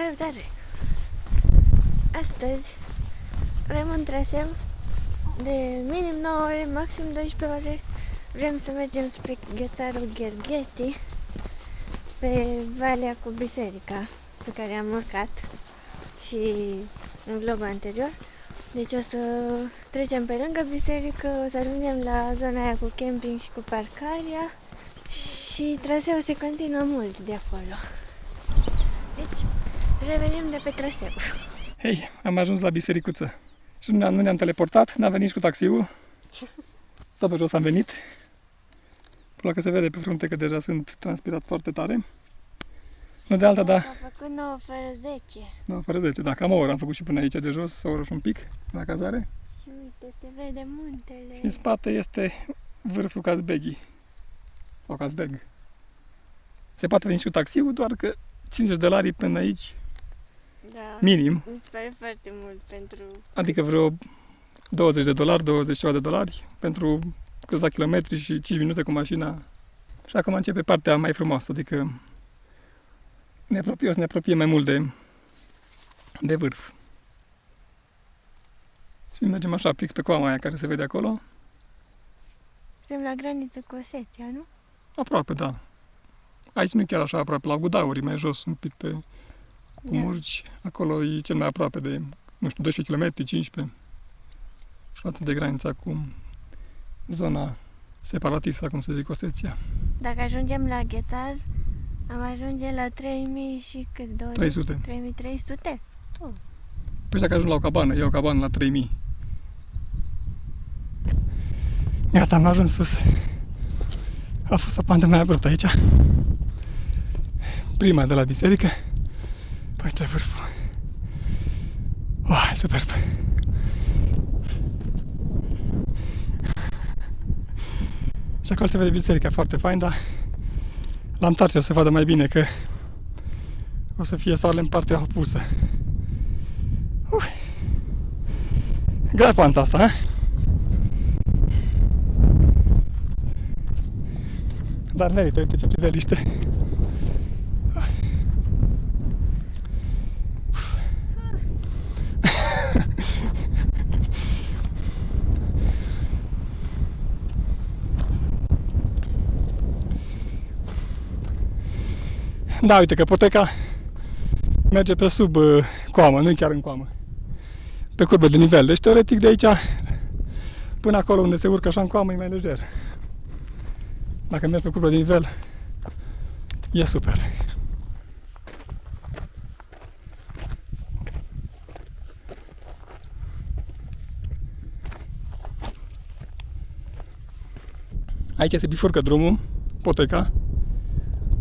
Salutare! Astăzi avem un traseu de minim 9 ore, maxim 12 ore. Vrem să mergem spre Ghețarul Ghergheti, pe valea cu biserica pe care am urcat și în vlogul anterior. Deci o să trecem pe lângă biserică, o să ajungem la zona aia cu camping și cu parcarea și traseul se continuă mult de acolo. Deci, revenim de pe traseu. Hei, am ajuns la bisericuță și nu ne-am teleportat, n-am venit nici cu taxiul. Tot pe jos am venit. Până că se vede pe frunte că deja sunt transpirat foarte tare. Nu de alta, da. Am făcut 9 fără 10. 9 fără 10, da, cam o oră am făcut și până aici de jos, o oră și un pic, la cazare. Și uite, se vede muntele. Și în spate este vârful Kazbegi. Sau Kazbeg. Se poate veni și cu taxiul, doar că $50 până aici, Da, minim. mi se pare foarte mult pentru... Adică vreo $20, 20 ceva de dolari pentru câțiva kilometri și 5 minute cu mașina. Și acum începe partea mai frumoasă, adică o să ne apropiem mai mult de vârf. Și mergem așa, fix pe coama aia care se vede acolo. Suntem la graniță cu Osetia, nu? Aproape, da. Aici nu e chiar așa aproape, la Gudauri, mai jos, un pic pe Murci. Acolo e cel mai aproape de, nu știu, 12 km, 15 față de granița cu zona separatistă, cum se zice, Osetia. Dacă ajungem la Ghețar, am ajunge la 3000 și cât? 300. 3300? Păi dacă ajung la o cabană, e o cabană la 3000. Gata, am ajuns sus. A fost o pantă mai abruptă aici. Prima de la biserică. Uite vârful. Oh, superb. Și acolo se vede biserica foarte fain, dar la întoarcere o să vadă mai bine că o să fie soarele în partea opusă. Grea panta asta, ha? Dar merită, uite ce priveliște. Da, uite că poteca merge pe sub coamă, nu chiar în coamă. Pe curbe de nivel. Deci, teoretic, de aici până acolo unde se urcă așa în coamă e mai lejer. Dacă mergi pe curbe de nivel, e super. Aici se bifurcă drumul, poteca.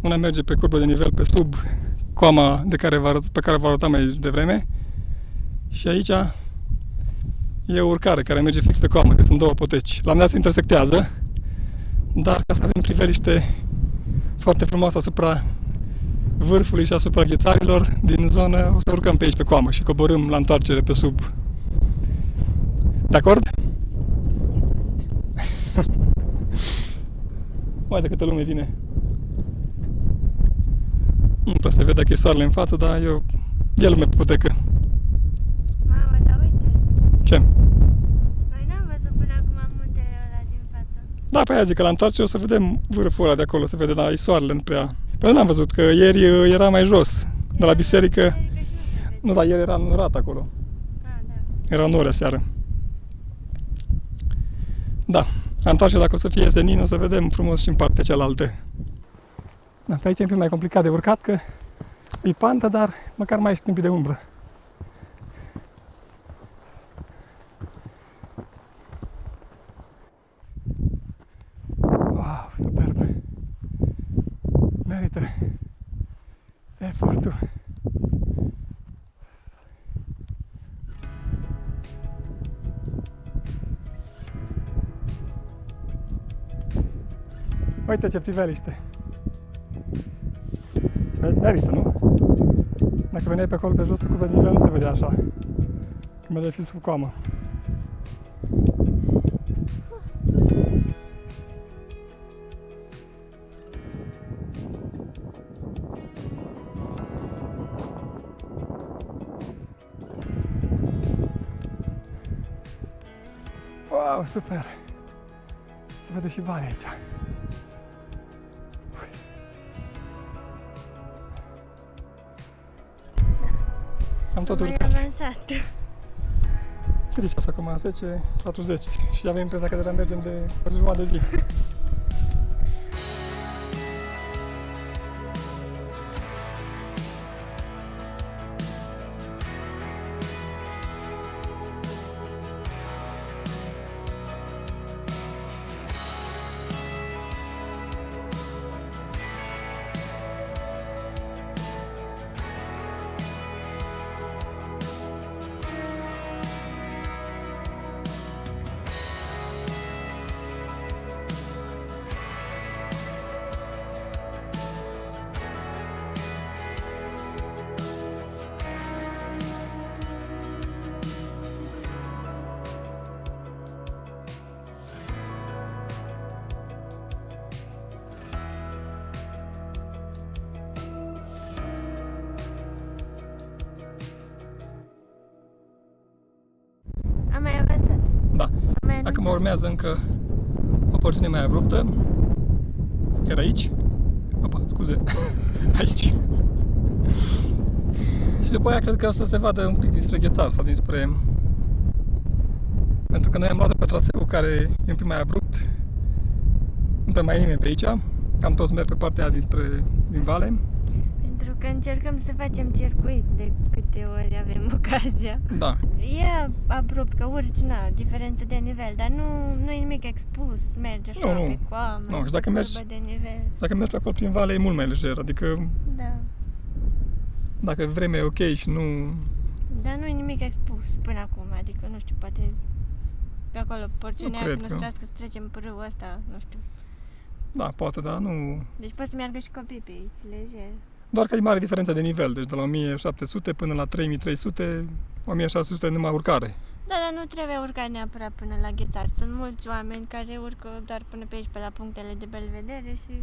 Una merge pe curbă de nivel pe sub coama pe care vă arătam mai devreme. Și aici e o urcare care merge fix pe coamă, că sunt două poteci. La un dat se intersectează, dar ca să avem priveliște foarte frumoasă asupra vârfului și asupra ghețarilor din zonă, o să urcăm pe aici pe coamă și coborâm la întoarcere pe sub. De acord? Uai de câtă lume vine! Nu prea se vede că e soarele în față, dar e lume pe potecă. Mamă, dar uite! Ce? Noi n-am văzut până acum muntele ăla din față. Da, pe aia zic că la întoarcere o să vedem vârful ăla de acolo, se vede, dar e soarele nu prea... Păi n-am văzut, că ieri era mai jos, de la biserică. Nu, dar ieri era înnorat acolo. Ah, da. Era nori aseară. Da, la întoarcere, dacă o să fie senin, o să vedem frumos și în partea cealaltă. Da, pe aici e un pic mai complicat de urcat, că e pantă, dar măcar mai ești un pic de umbră. Wow, superb! Merită efortul. Uite ce priveliște! Vezi, merită, nu? Dacă veneai pe acolo pe jos, pe curbă de nivel, nu se vedea așa. Când mergeai fi sub coamă. Wow, super! Se vede și Valea aici. Am tot Mai urcat. avansat. Cât e ceas acum? 10:40 și avem impresia că deja mergem de o jumătate de zi. Am mai avansat. Da. Am mai Acum anunțat. urmează încă o porțiune mai abruptă. Era aici. Opa, scuze. Aici. Și după aia cred că o să se vadă un pic dinspre Ghețar sau dinspre... Pentru că noi am luat pe traseu care e un pic mai abrupt. Nu prea mai e nimeni pe aici. Cam toți merg pe partea aia din vale. Pentru că încercăm să facem circuit de câte ori avem ocazia. Da. E abrupt că urci, na, diferență de nivel, dar nu e nimic expus, merge așa Nu, nu. pe coamă, Nu, și dacă mergi- vorbă de nivel. Dacă mergi pe acolo prin vale e mult mai lejer. Adică Da. dacă vremea e ok și nu... Dar nu e nimic expus până acum, adică nu știu, poate pe acolo porțiunea Nu aia cred când o să că- trească să trecem pe râul ăsta, nu știu. Da, poate, dar nu... Deci poate să meargă și copii pe aici, lejer. Doar că e mare diferența de nivel, deci de la 1700 până la 3300, 1600 numai urcare. Da, dar nu trebuie urcat neapărat până la Ghețar. Sunt mulți oameni care urcă doar până pe aici, pe la punctele de belvedere și...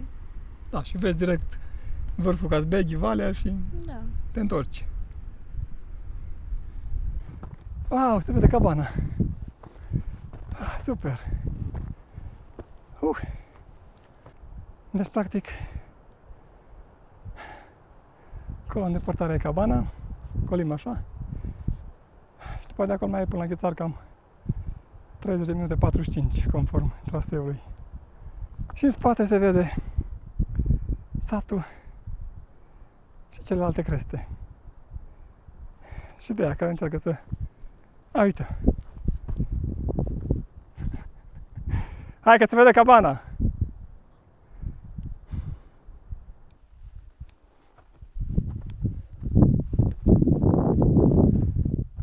Da, și vezi direct vârful Cazbeghi, Valea și Da. te întorci. Wow, se vede cabana. Ah, super. Deci, practic, acolo în depărtare e cabana, colim așa. Și după de acolo mai e până la Ghețar cam 30 de minute 45, conform traseului. Și în spate se vede satul și celelalte creste. Și de aia care încearcă să... A, uite! Hai că se vede cabana!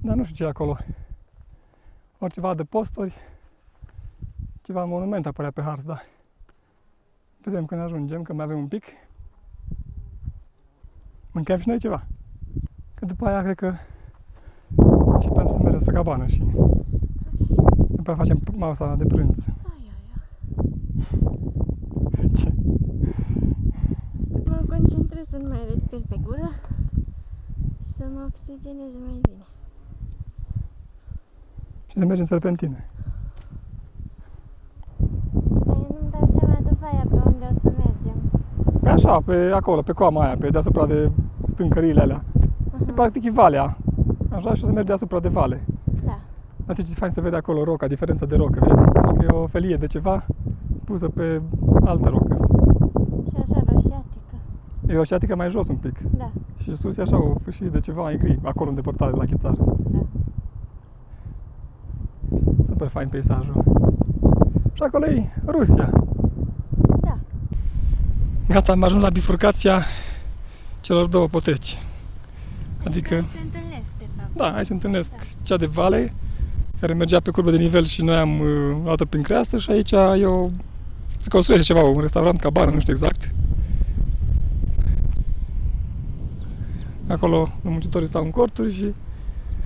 Dar nu știu ce e acolo. Ori ceva de posturi, ceva monument apărea pe hartă, da. Vedem când ajungem, că mai avem un pic. Mâncăm și noi ceva. Că după aia cred că începem să mergem spre cabană și după aia facem masa de prânz. Ce? Mă concentrez să nu mai respir pe gură și să mă oxigenez mai bine. Și să mergem în serpentine. Dar eu nu-mi dau seama după aia pe unde o să mergem. Pe așa, pe acolo, pe coama aia, pe deasupra de stâncările alea. E practic e valea. Așa și o să mergi deasupra de vale. Da. Dar ce fain să vede acolo roca, diferența de rocă, vezi? Deci că e o felie de ceva pusă pe altă rocă. Și așa roșiatică. E roșiatică mai jos un pic. Da, Și sus e așa o fâșie de ceva mai gri, acolo în depărtare la Ghețar. da. Super fain peisajul. Și acolo e Rusia. Da. Gata, am ajuns la bifurcația celor două poteci. Adică, Se întâlnesc, de fapt. da, hai să întâlnesc cea de vale, care mergea pe curbă de nivel și noi am luat-o prin creastă și aici e o... se construiește ceva, un restaurant, cabană, nu știu exact. Acolo muncitorii stau în corturi și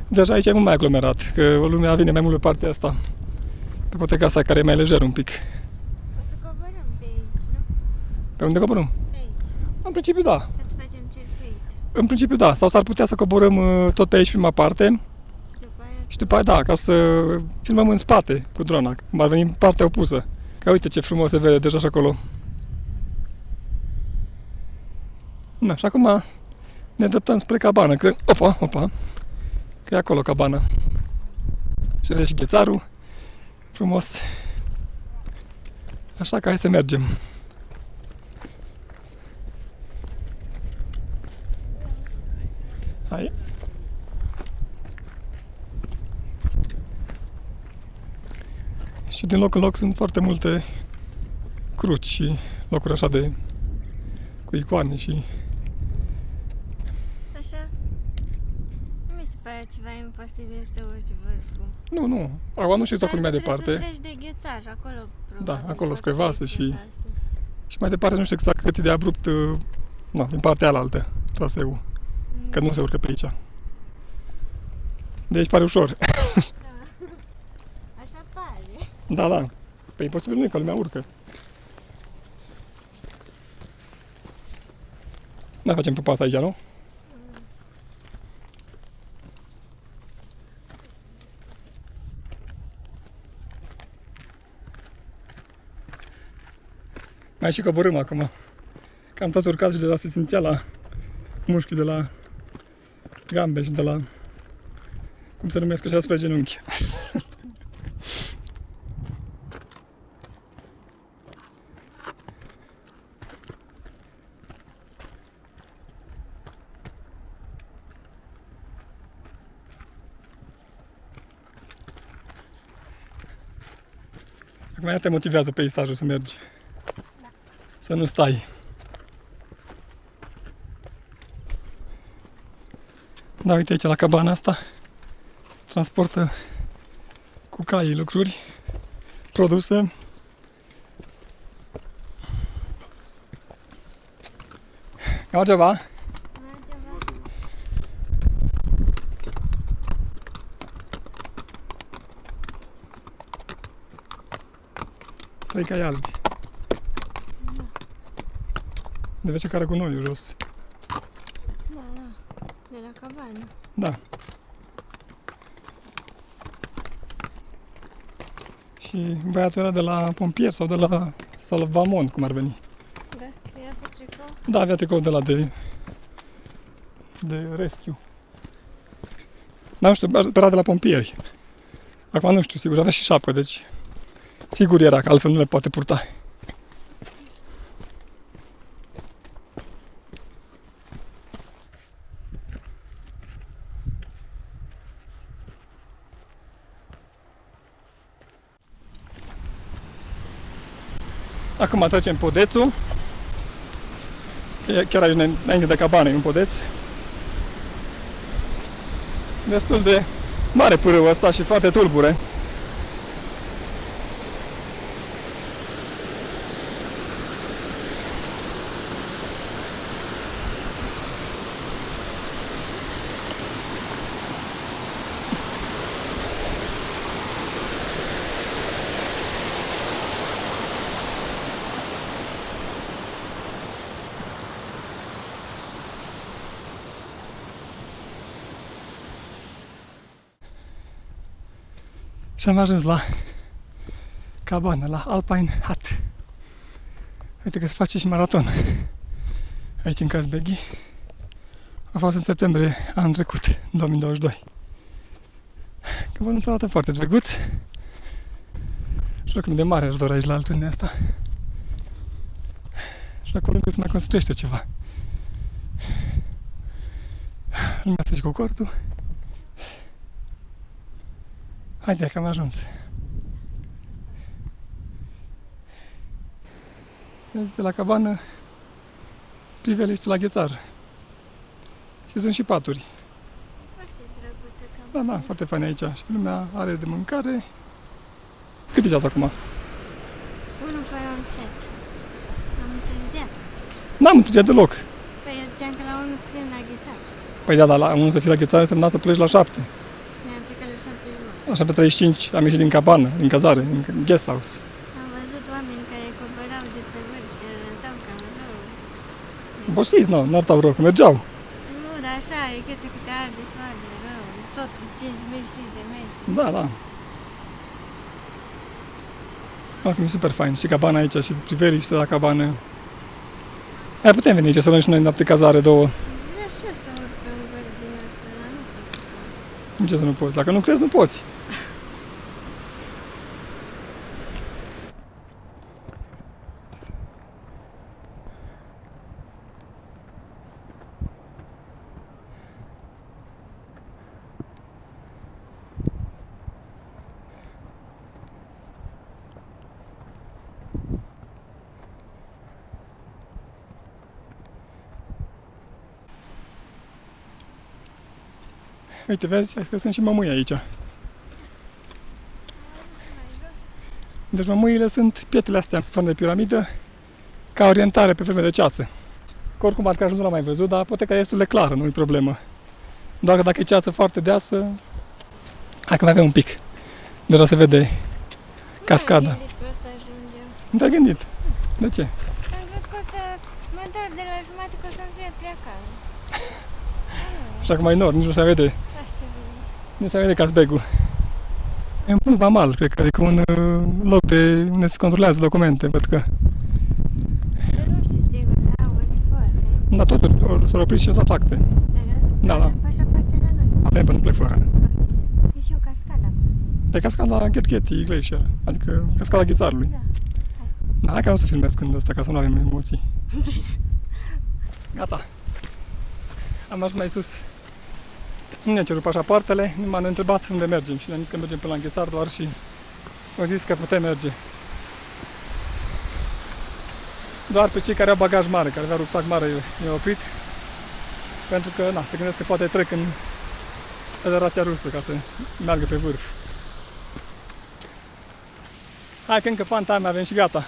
deja aici e mult mai aglomerat, că lumea vine mai mult pe partea asta, pe poteca asta care e mai lejer un pic. O să coborâm pe aici, nu? Pe unde coborâm? Pe aici, În principiu da. ca să facem circuit. În principiu da, sau s-ar putea să coborâm tot pe aici prima parte Și după aia Și după aia, da, ca să filmăm în spate cu drona, cum ar veni în partea opusă. Că uite ce frumos se vede deja și acolo. Da, și acum ne îndreptăm spre cabană, că, opa, că e acolo cabana. Și vede și ghețarul, frumos. Așa că hai să mergem. Hai. Și din loc în loc sunt foarte multe cruci și locuri așa de cu icoane și Așa, nu mi se pare ceva imposibil să urci vârful. nu. Acum nu știu exact cum e mai Trebuie departe. să treci de ghețar, acolo probabil. Da, acolo poți screvasă să și- iei astea. Și mai departe nu știu exact cât e de abrupt din partea alaltă traseul, că nu se urcă pe aici. De aici pare ușor. Așa pare. Da. Păi imposibil nu e că lumea urcă. Nu facem pe pas aici, nu? Mai și coborâm acum. Că am tot urcat și deja se simțea la mușchii de la gambe și de la, cum se numesc așa, spre genunchi. Acum ea te motivează peisajul să mergi. Să nu stai. Da, uite aici la cabana asta transportă cu caii lucruri, produse. Altceva? Trei cai albi. De vezi ce care cu noi jos. Da, de la cabană. Da. Și băiatul era de la pompier sau de la salvamont, cum ar veni. Da, scria pe tricou. Da, avea tricou de la de rescue. Da, nu știu, era de la pompieri. Acum nu știu, sigur, avea și șapcă, deci sigur era, că altfel nu le poate purta. Acum trecem podețul. E chiar aici înainte de cabană, e un podeț. Destul de mare pârâul ăsta și foarte tulbure. Și am ajuns la cabană, la Alpine Hut. Uite că se face și maraton aici în Kazbegi. A fost în septembrie anul trecut, 2022. Cabanul arată foarte drăguț. Și oricum de mare aș dori aici la altundea asta. Și acolo încă se mai construiește ceva. Lumea să-și cu cortul. Haide că am ajuns. Vezi, de la cabană priveliște la ghețar. Și sunt și paturi. Foarte drăguță cabană. Da, foarte fain aici. Și lumea are de mâncare. Cât e ceasul acum? 1 fără un sfert. Am întârziat. N-am întârziat deloc. Păi eu ziceam că la 1 să fim la ghețar. Păi da, dar la 1 să fii la ghețar însemna să pleci la 7. Și ne-am plecat la 7 jumătate. La 7:35 am ieșit din cabană, din cazare, din guest house. Am văzut oameni care coborau de pe vârf și arătau cam rău. Bosiți, nu arătau rău, că mergeau. Nu, dar așa, e chestia că te arde soarele rău. totuși 5.000 și de metri. Da, da. Acum e super fain. Și cabana aici, și priveliște la cabană. Hai, putem veni aici să luăm și noi noapte cazare, două. Vreau și eu să urc pe un vârf din asta, dar nu cred că pot. Nici să nu poți. Dacă nu crezi, nu poți. Uite, vezi, că sunt și mămâi aici. Deci mămâile sunt pietele astea în formă de piramidă, ca orientare pe vreme de ceață. Că oricum parcă nu l-am mai văzut, dar poate că e destul de clară, nu e problemă. Doar că dacă e ceață foarte deasă, hai că mai avem un pic. Deja se vede cascada. Nu m-am gândit că o să ajungem. Nu te-ai gândit? De ce? Am crezut că o să mă întorc de la jumătate, că o să-mi fie prea cald. Și acum e nor, nici nu se vede. Ah, ce bine. Nu se vede Casbegul. E un punct vamal, cred că, adică un loc de unde se controlează documente, văd că. Dar nu știu sigur, au uniforme. Dar tot s-au oprit și tot acte. Serios? Da, da. Pașapoarte la noi. Avem până plec fără. E și o cascadă acolo. Pe cascada Ghergheti Glacier, adică cascada Ghețarului. Da. Da, hai că nu o să filmez când ăsta, ca să nu avem emoții. Gata. Am ajuns mai sus. Nu ne-a cerut pașapoartele, nu m-a întrebat unde mergem și ne-am zis că mergem până la Înghețar doar și au zis că putem merge. Doar pe cei care au bagaj mare, care aveau rucsac mare, i-au oprit. Pentru că, na, se gândesc că poate trec în Federația Rusă ca să meargă pe vârf. Hai că încă panta mea avem și gata.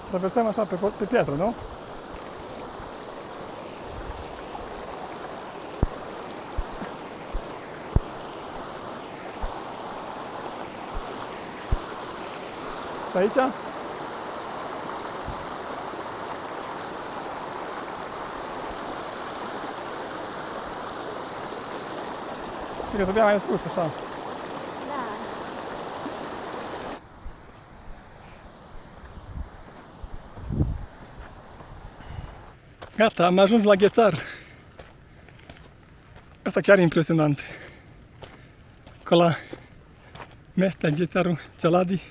Traversăm așa pe piatră, nu? Și aici? Și că trebuia mai sus, așa. Da. Gata, am ajuns la Ghețar. Asta chiar e impresionant. Că la Mestea, Ghețarul Celadi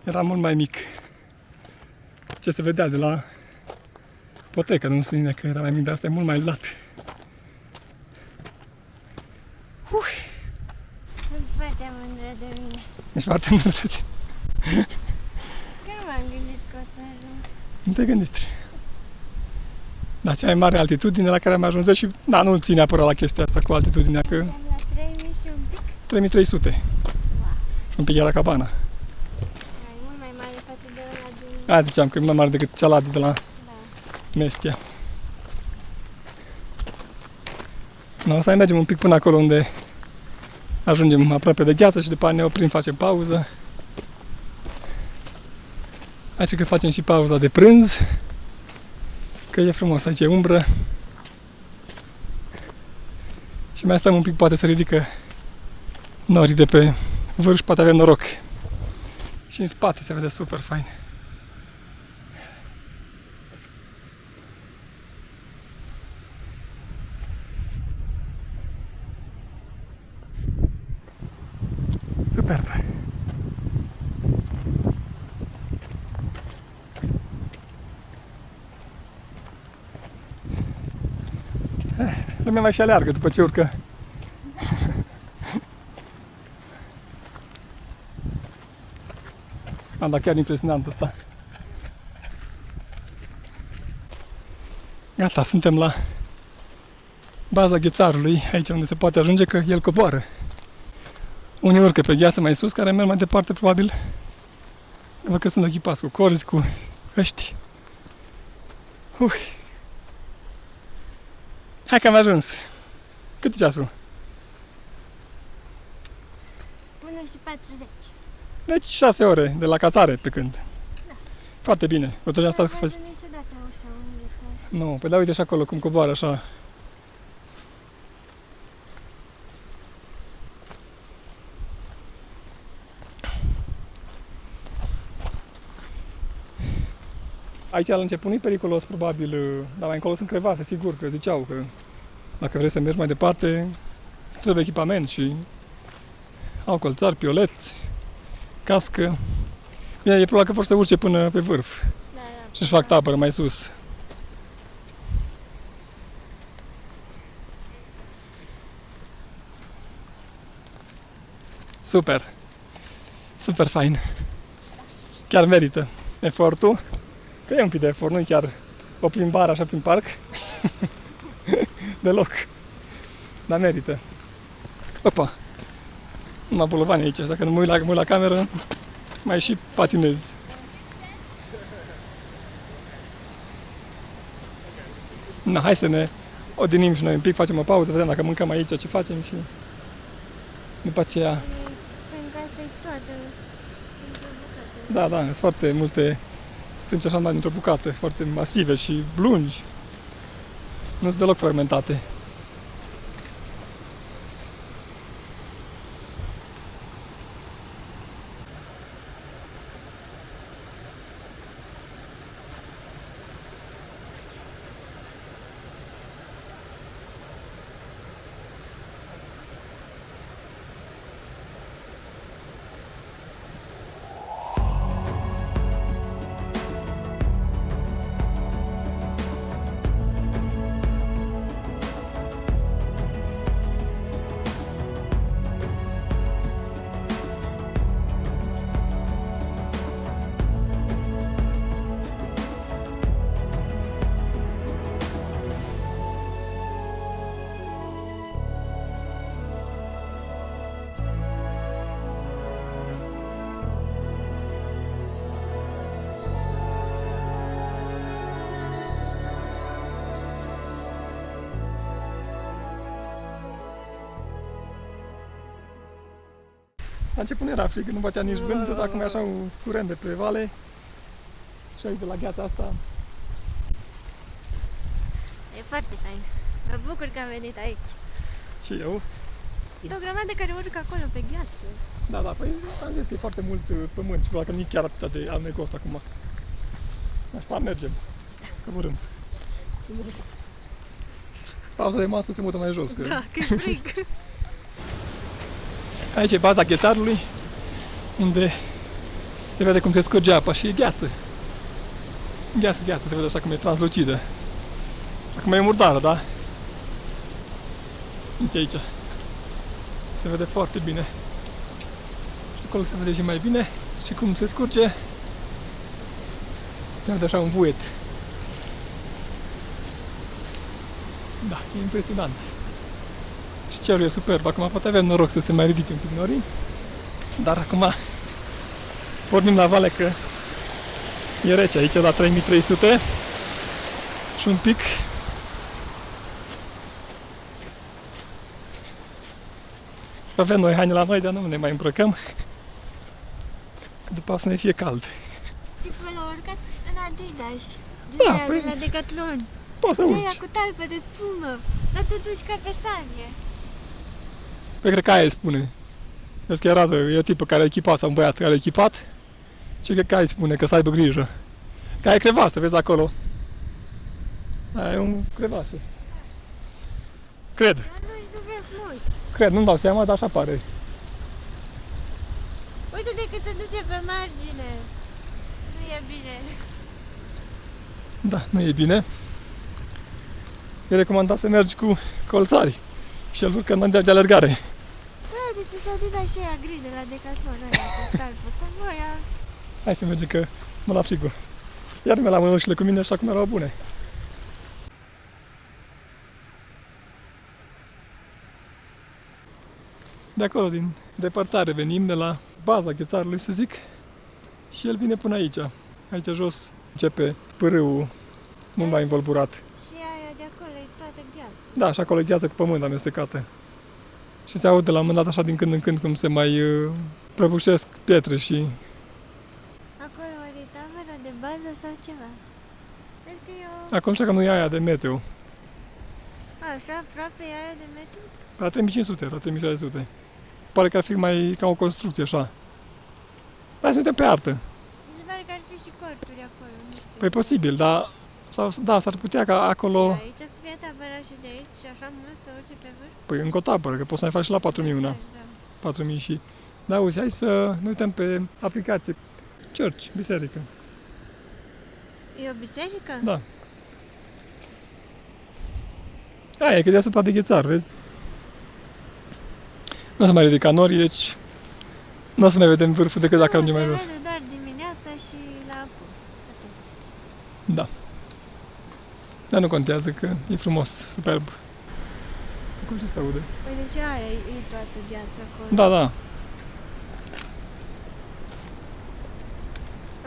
era mult mai mic. Ce se vedea de la potecă, nu știu că era mai mic, dar asta e mult mai lat. Sunt foarte mândră de mine. Ești foarte mândră. Că nu m-am gândit că o să ajung. Nu te-ai gândit. Da, cea mai mare altitudine la care am ajuns și, da, nu ține neapărat la chestia asta cu altitudinea, că Suntem la 3000 și un pic. 3300 Wow. și un pic e la cabana. E mult mai mare față de ăla din... Aia ziceam că e mult mai mare decât Celadi de la Da. Mestia. No, o să mai mergem un pic până acolo unde ajungem aproape de gheață și după aia ne oprim, facem pauză. Aici că facem și pauza de prânz, că e frumos, aici e umbră. Și mai stăm un pic, poate să ridică norii de pe vârf și poate avem noroc. Și în spate se vede super fain. Superb! Lumea mai și aleargă după ce urcă. Dar chiar impresionant asta. Gata, suntem la baza Ghețarului, aici unde se poate ajunge, că el coboară. Unii urcă pe gheață mai sus, care merg mai departe, probabil. Văd că sunt echipați cu corzi, cu ăști. Hai că am ajuns. Cât e ceasul? 1:40. Deci 6 ore de la cazare pe când. Da. Foarte bine. Cu tot ce am stat Am cu niciodată așa înghețat. Nu, păi da, uite și acolo cum coboară așa. Aici la început nu e periculos, probabil, dar mai încolo sunt crevase, sigur, că ziceau că dacă vrei să mergi mai departe, îți trebuie echipament și au colțari, pioleți, cască. Bine, e probabil că vor să urce până pe vârf Da, da. și își fac tabără mai sus. Super! Super fain! Chiar merită efortul, că e un pic de efort, nu e chiar o plimbare așa prin parc. Deloc. Dar merită. Opa! Numai bolovani aici, dacă nu mă uit la cameră, mai și patinez. Na, hai să ne odinim și noi un pic, facem o pauză, vedem dacă mâncăm aici, ce facem și după aceea... Spun că asta e toată într-o bucată. Da, da, sunt foarte multe stânci așa dintr-o bucată, foarte masive și lungi. Nu sunt deloc fragmentate. La început nu era frig, nu bătea nici vânt, dar acum e așa un curent de pe vale. Și aici de la gheața asta. E foarte fain. Mă bucur că am venit aici. Și eu. E o grămadă care urcă acolo pe gheață. Da, da, păi am zis că e foarte mult pământ și probabil că nu e chiar atât de alnecos acum. Așa mergem, coborâm. Pauza de masă se mută mai jos. Că... Da, că e frig. Aici e baza ghețarului, unde se vede cum se scurge apa și e gheață. Gheață, gheață, se vede așa cum e translucidă. Acum e murdară, da? Uite aici. Se vede foarte bine. Și acolo se vede și mai bine. Și cum se scurge. Se vede așa un vuiet. Da, e impresionant. Și cerul e superb. Acum poate avem noroc să se mai ridice un pic norii. Dar acum pornim la vale că e rece aici la 3300 și un pic. Avem noi haine la noi, dar nu ne mai îmbrăcăm. Că după o să ne fie cald. Tipul l-a urcat în Adidas. Da, De păi- la Decathlon. Poți să De aia urci. cu talpă de spumă. Dar te duci ca pe sanie. Păi cred că aia îi spune. Vezi că arată, e o tipă care a echipat, sau un băiat care a echipat. Și cred că aia îi spune, că să aibă grijă. Că aia e crevasă, vezi acolo. Aia e un crevasă. Cred. Dar nu vezi mult. Cred, nu-mi dau seama, dar așa pare. Uite-te că se duce pe margine. Nu e bine. Da, nu e bine. E recomandat să mergi cu colțari. Și el urcă în de alergare. Da, de ce s-a dat și aia gri de la Decathlon, aia cu talpă. Cum aia... Hai să mergem că mă la frigul. Iar mi-a la mânușile cu mine și acum erau bune. De acolo, din depărtare, venim de la baza ghețarului, să zic. Și el vine până aici. Aici jos începe pârâul mult mai învolburat. Și aia de acolo e toată gheață. Da, și acolo e gheață cu pământ amestecată. Și se aude la un moment dat așa din când în când cum se mai prăbușesc pietre și... Acolo ori e tabăra de bază sau ceva? Vezi că eu... Acolo știu că nu e aia de meteo. Așa, aproape e aia de metru? La 3500, la 3600. Pare că ar fi mai ca o construcție așa. Dar suntem pe artă. Mi se pare că ar fi și corturi acolo, nu știu. Păi posibil, dar da, s-ar putea ca acolo... Și aici să fie tabăra și de aici și așa mult să urce pe vârf? Păi încă o tabără, că poți să mai faci și la 4000 una. Da. 4000 și... Da, auzi, hai să ne uităm pe aplicație. Church, biserică. E o biserică? Da. Aia e că deasupra de Ghețar, vezi? Nu o să mai ridica norii, deci nu o să mai vedem vârful decât dacă ajungem mai jos. Se vede doar dimineața și la apus. Atât. Da. Dar nu contează că e frumos, superb. Acum ce se aude? Păi deși aia e toată gheața acolo. Da, da.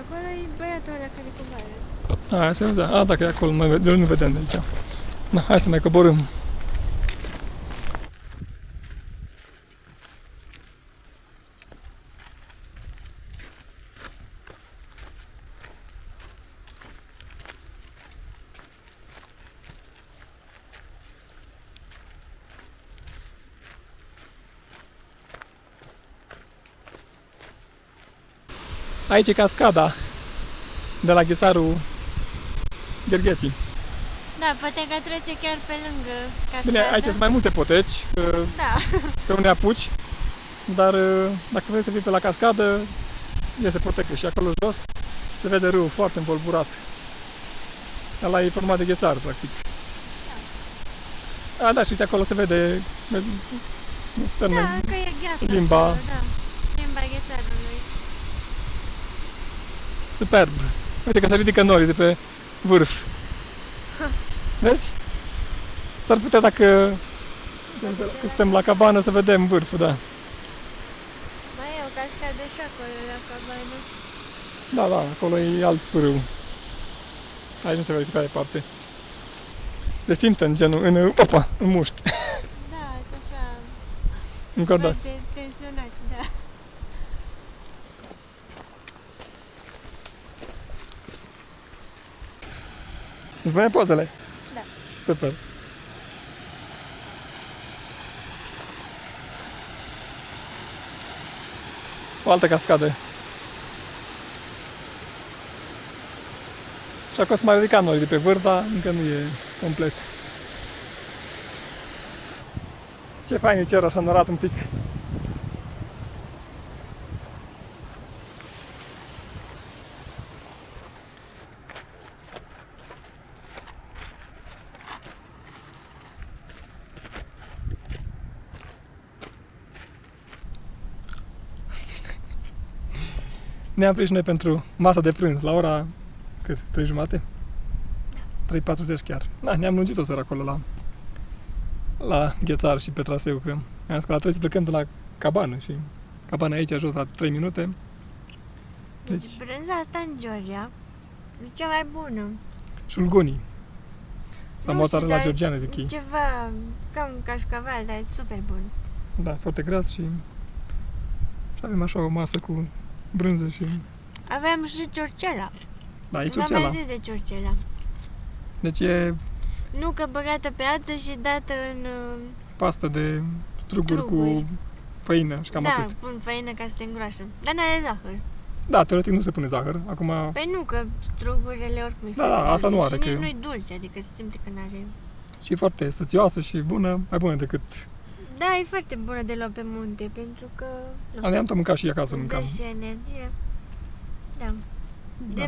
Acolo e băiatul ăla care coboară. Aia se auzea. A, dacă e acolo, nu vedem de aici. Da, hai să mai coborâm. Aici e cascada de la Ghețarul Ghergheti. Da, poate că trece chiar pe lângă cascada. Bine, aici sunt mai multe poteci, Da. pe unde apuci, dar dacă vrei să fii pe la cascadă, iese potecă și acolo jos se vede râul foarte învolburat. Ăla e format de ghețar, practic. Da. A, da, și uite acolo se vede, vezi, Da, că e gheață. limba. Acolo, da. Limba ghețarului. Superb. Uite că se ridică norii de pe vârf. Vezi? S-ar putea dacă suntem la cabană să vedem vârful, da. Mai e o cascadă și acolo la cabană. Da, da, acolo e alt râu. Aici nu se vede pe care parte. Se simte în genul, în mușchi, Da, e așa. încordați. Foarte tensionați, da. Îți punem pozele? Da. Super. O altă cascadă. Și acolo se mai ridica noi de pe vârf, dar încă nu e complet. Ce fain e cerul așa norat un pic. Ne-am prins și noi pentru masa de prânz la ora, cât? 3:30? 3:40 chiar. Da, ne-am lungit o seară acolo la Ghețar și pe traseu, că am zis că la 3 plecăm de la cabană și cabana aici jos la 3 minute. Deci brânza asta în Georgia e cea mai bună. Șulgonii. Sau Nu motoare știu, la dar georgiană, zic ei. Ceva cam cașcaval, dar e super bun. Da, foarte gras și avem așa o masă cu brânză și... Aveam și ciorcela. Da, e Nu am ciorcela. mai zis de ciorcela. Deci e Nu că băgată pe ață și dată în... pastă de struguri cu Struguri. făină și cam da, atât. pun făină ca să se îngroașă. Dar n-are zahăr. Da, teoretic nu se pune zahăr. Acum, Păi nu, că strugurile oricum e Da, foarte da, asta dulce nu are, și că- nici nu-i dulce, adică se simte că n-are... și e foarte sățioasă și bună, mai bună decât... Da, e foarte bună de luat pe munte, pentru că... Ne-am tot mâncat și acasă, îmi dă mâncam. și energie. Da. Da.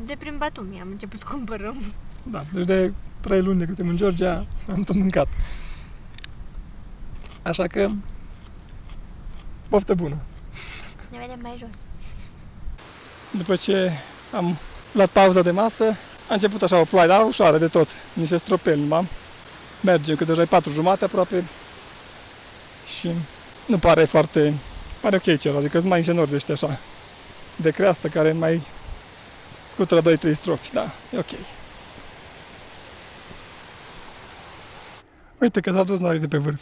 De prin Batumi am început să cumpărăm. Da, deci de 3 luni de când suntem în Georgia, am tot mâncat. Așa că, poftă bună. Ne vedem mai jos. După ce am luat pauza de masă, a început așa o ploaie, dar ușoară de tot, niște stropeli numai. Mergem, că deja e 4:30 aproape și nu pare foarte... Pare ok cerul, adică sunt mai niște nori de ăștia așa, de creastă, care mai scutură 2-3 stropi, da, e ok. Uite că s-au dus norii de pe vârf.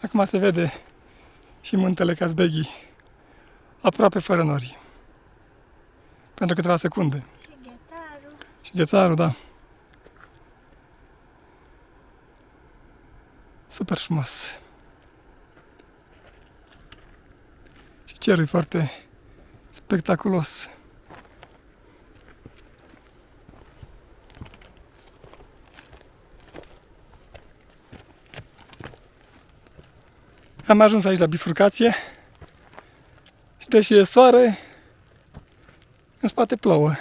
Acum se vede și muntele Kazbegi, aproape fără nori. pentru câteva secunde. Și ghețarul. Și ghețarul, da. Super frumos. Și cerul e foarte spectaculos. Am ajuns aici la bifurcație și deși e soare, în spate plouă.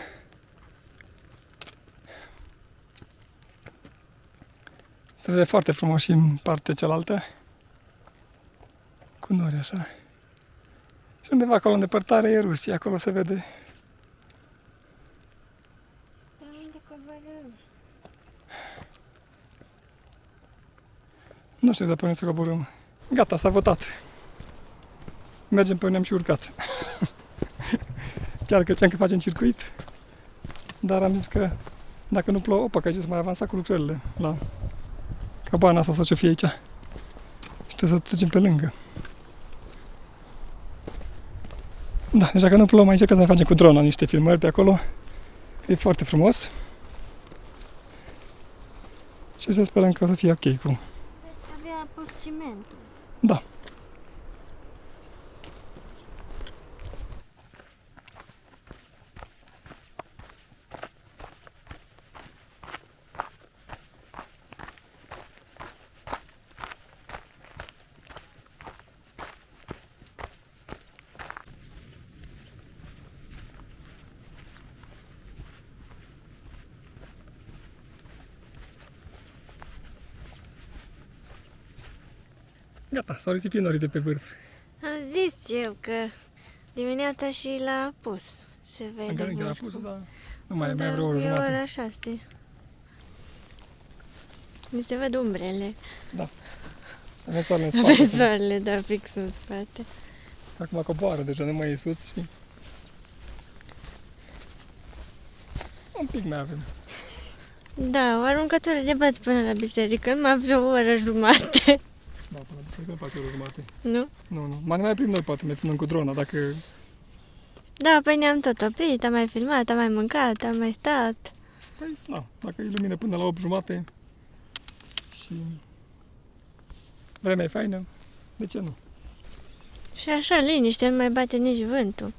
Se vede foarte frumos și în partea cealaltă, cu nori așa. Și undeva acolo în depărtare e Rusia, acolo se vede. Unde coborâm? Nu știu exact pe unde să coborâm. Gata, s-a votat. Mergem pe unde am și urcat. Chiar că ziceam că facem circuit, dar am zis că dacă nu plouă, opa, că aici să mai avansat cu lucrările la cabana asta sau ce fie aici. Și trebuie să trecem pe lângă. Da, deci dacă nu plouă, mai încercăm să ne facem cu drona niște filmări pe acolo, că e foarte frumos. Și să sperăm că o să fie ok cu... Avea pus cimentul. Da. Gata, s-au risipit norii de pe vârf. Am zis eu că dimineața și l-a pus. Se vede Încă l-a vârful. pus, dar nu mai e, mai Da, e vreo oră e jumătate. ora 6. Mi se văd umbrele. Avem soarele în spate. Avem soarele, da, fix în spate. Acum coboară, deja nu mai e sus și... Un pic mai avem. Da, o aruncătură de băți până la biserică, numai vreo oră jumate. Da, până la biserică nu face o oră jumate. Nu? Nu. Mai primim noi, poate, mai filmăm cu drona, dacă... Da, păi ne-am tot oprit, am mai filmat, am mai mâncat, am mai stat. Păi, da, dacă e lumină până la 8 jumate și... Vremea e faină, de ce nu? Și așa, liniște, nu mai bate nici vântul.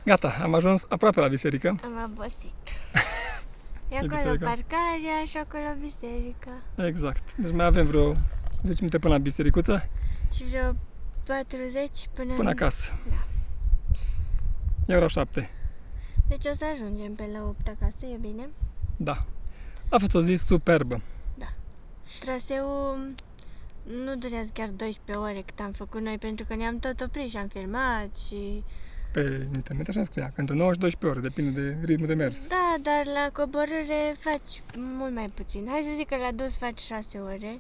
Gata, am ajuns aproape la biserică. Am obosit. E acolo biserica? parcarea și acolo biserica. Exact. Deci mai avem vreo 10 minute până la bisericuță, Și vreo 40 până acasă. Da. E ora 7. Deci o să ajungem pe la 8 acasă, e bine? Da. A fost o zi superbă. Traseul nu durează chiar 12 ore cât am făcut noi, pentru că ne-am tot oprit și am filmat și... Pe internet așa scria, că între 9 și 12 ore, depinde de ritmul de mers. Da, dar la coborâre faci mult mai puțin. Hai să zic că la dus faci 6 ore.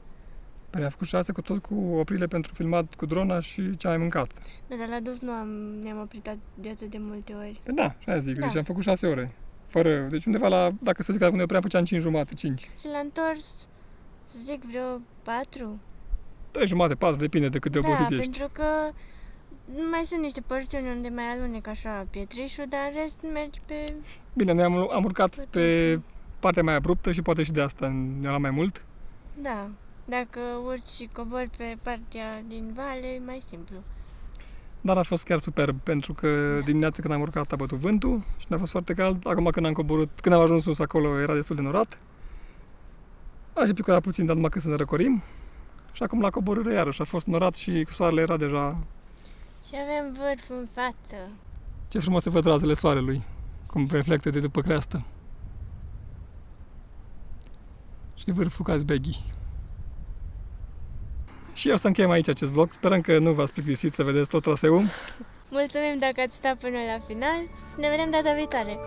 Păi am făcut 6 cu tot cu oprire pentru filmat cu drona și ce am mai mâncat. Da, dar la dus ne-am oprit de atât de multe ori. Păi da, așa zic, Da. deci am făcut 6 ore. Deci undeva la, dacă să zic că ne opream, făceam 5 jumate, 5. Și l-a întors, să zic, vreo 4. 3 jumate, 4, depinde de cât de Da, obosit ești. pentru că mai sunt niște porțiuni unde mai alunec așa pietrișul, dar în rest mergi pe... Bine, noi am urcat Pe pe partea mai abruptă și poate și de asta ne-a luat mai mult. Da, dacă urci și cobori pe partea din vale, e mai simplu. Dar a fost chiar superb, pentru că dimineața când am urcat a bătut vântul și ne-a fost foarte cald. Acum când am coborât, când am ajuns sus acolo, era destul de norat. A și picurat puțin, dar numai că să ne răcorim. Și acum la coborâre iarăși a fost norat și soarele era deja... Și avem vârf în față. Ce frumos se văd razele soarelui, cum reflectă de după creastă. Și vârful ca zbeghi. Și eu să încheiem aici acest vlog. Sperăm că nu v-ați plictisit să vedeți tot traseul. Mulțumim dacă ați stat până la final și ne vedem data viitoare.